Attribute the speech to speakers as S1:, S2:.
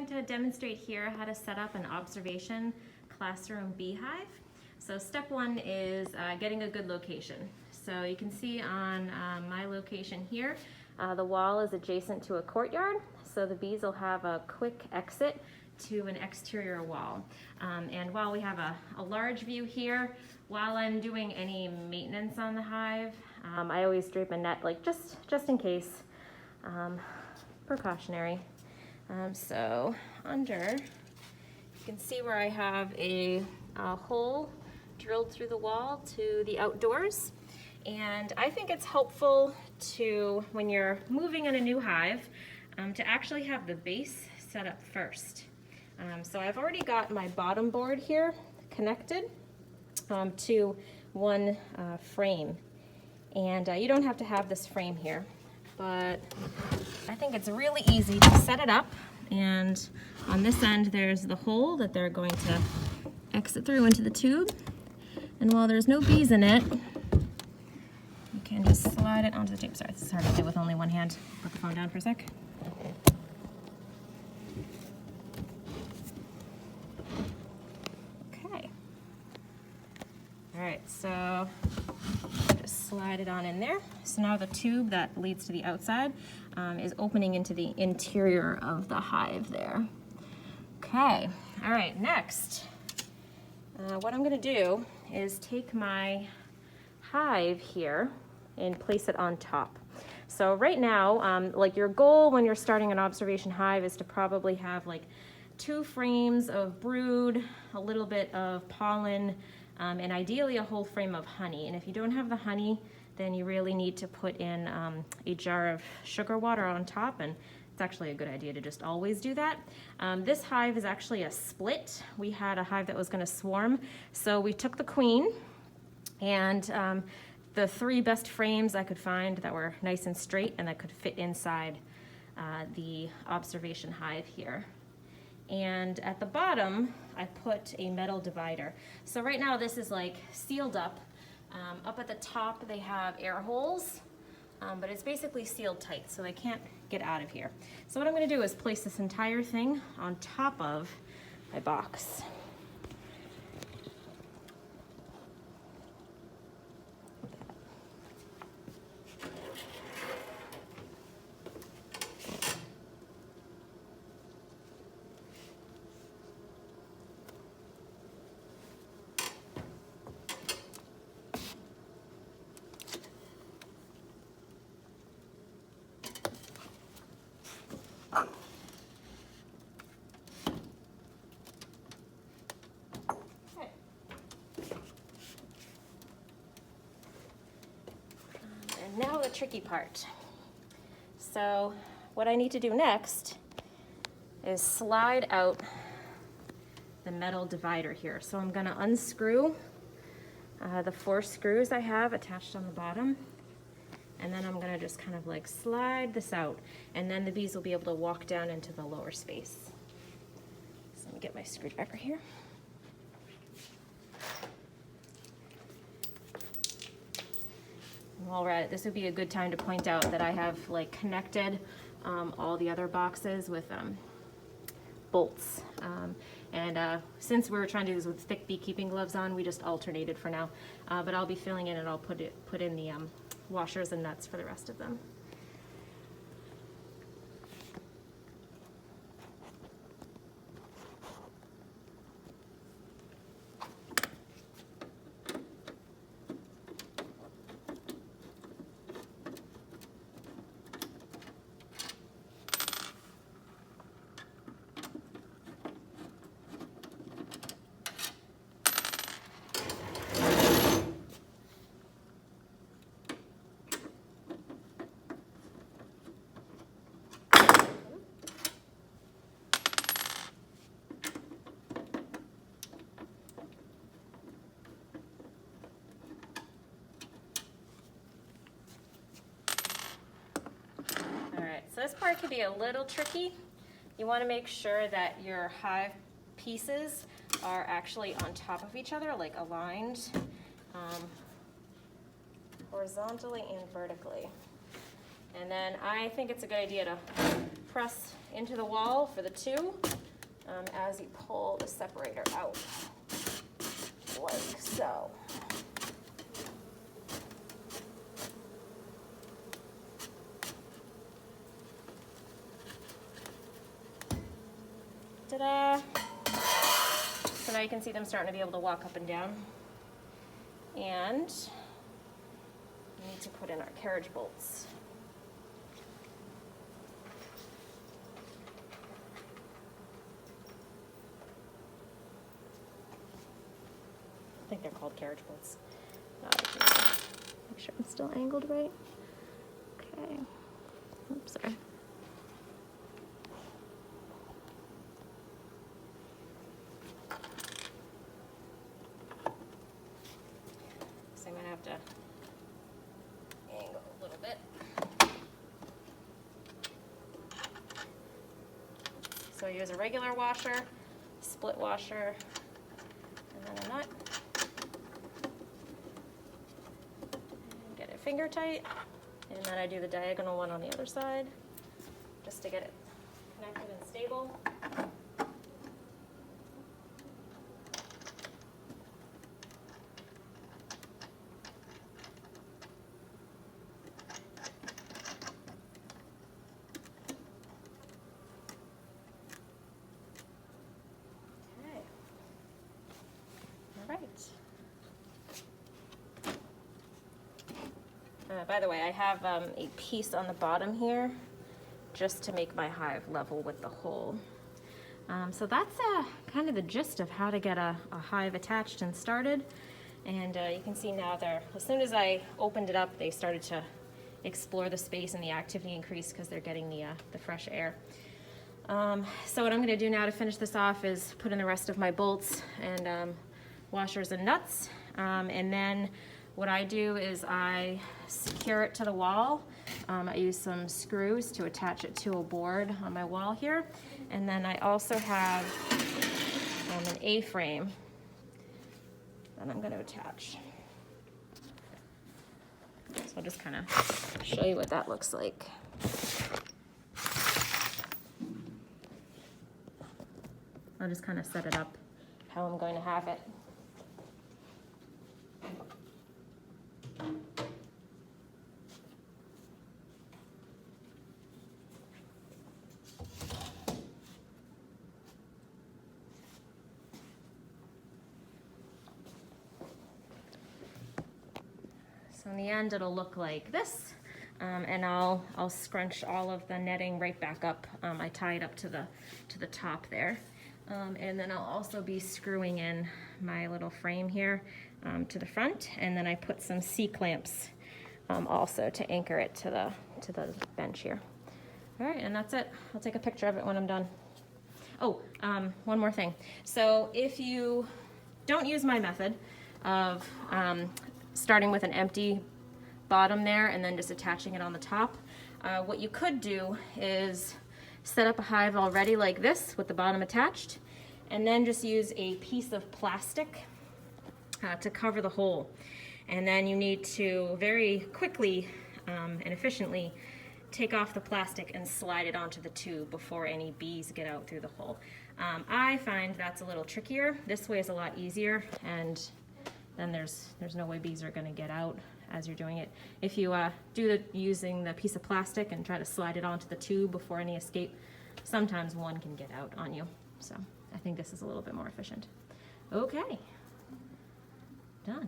S1: going to demonstrate here how to set up an observation classroom beehive. So step one is getting a good location. So you can see on my location here, the wall is adjacent to a courtyard, so the bees will have a quick exit to an exterior wall. And while we have a large view here, while I'm doing any maintenance on the hive, I always drape a net, like just in case, precautionary. So under, you can see where I have a hole drilled through the wall to the outdoors. And I think it's helpful to, when you're moving in a new hive, to actually have the base set up first. So I've already got my bottom board here connected to one frame. And you don't have to have this frame here, but I think it's really easy to set it up. And on this end, there's the hole that they're going to exit through into the tube. And while there's no bees in it, you can just slide it onto the tube. Sorry, this is hard to do with only one hand. Put the phone down for a sec. Okay. All right, so just slide it on in there. So now the tube that leads to the outside is opening into the interior of the hive there. Okay, all right, next. What I'm gonna do is take my hive here and place it on top. So right now, like your goal when you're starting an observation hive is to probably have like 2 frames of brood, a little bit of pollen, and ideally a whole frame of honey. And if you don't have the honey, then you really need to put in a jar of sugar water on top, and it's actually a good idea to just always do that. This hive is actually a split. We had a hive that was gonna swarm, so we took the queen and the 3 best frames I could find that were nice and straight and that could fit inside the observation hive here. And at the bottom, I put a metal divider. So right now this is like sealed up. Up at the top they have air holes, but it's basically sealed tight, so they can't get out of here. So what I'm gonna do is place this entire thing on top of my box. Now the tricky part. So what I need to do next is slide out the metal divider here. So I'm gonna unscrew the 4 screws I have attached on the bottom, and then I'm gonna just kind of like slide this out, and then the bees will be able to walk down into the lower space. So let me get my screwdriver here. While we're at it, this would be a good time to point out that I have like connected all the other boxes with bolts. Since we're trying to do this with thick beekeeping gloves on, we just alternated for now. But I'll be filling in and I'll put in the washers and nuts for the rest of them. So this part could be a little tricky. You want to make sure that your hive pieces are actually on top of each other, like aligned horizontally and vertically. And then I think it's a good idea to press into the wall for the two as you pull the separator out, like so. Ta-da! So now you can see them starting to be able to walk up and down. And we need to put in our carriage bolts. I think they're called carriage bolts. Make sure I'm still angled right. Okay. Oops, sorry. So I'm going to have to angle a little bit. So I use a regular washer, split washer, and then a nut. And get it finger tight. And then I do the diagonal one on the other side, just to get it connected and stable. By the way, I have a piece on the bottom here just to make my hive level with the hole. So that's kind of the gist of how to get a hive attached and started. And you can see now as soon as I opened it up, they started to explore the space and the activity increased because they're getting the fresh air. So what I'm going to do now to finish this off is put in the rest of my bolts and washers and nuts, and then what I do is I secure it to the wall. I use some screws to attach it to a board on my wall here. And then I also have an A-frame that I'm going to attach. So I'll just kind of show you what that looks like. I'll just kind of set it up how I'm going to have it. So in the end, it'll look like this, and I'll scrunch all of the netting right back up. I tie it up to the top there, and then I'll also be screwing in my little frame here to the front, and then I put some C-clamps also to anchor it to the bench here. All right, and that's it. I'll take a picture of it when I'm done. Oh, one more thing. So if you don't use my method of starting with an empty bottom there and then just attaching it on the top, what you could do is set up a hive already like this with the bottom attached, and then just use a piece of plastic to cover the hole. And then you need to very quickly and efficiently take off the plastic and slide it onto the tube before any bees get out through the hole. I find that's a little trickier. This way is a lot easier, and then there's no way bees are going to get out as you're doing it. If you using the piece of plastic and try to slide it onto the tube before any escape, sometimes one can get out on you. So I think this is a little bit more efficient. Okay, done.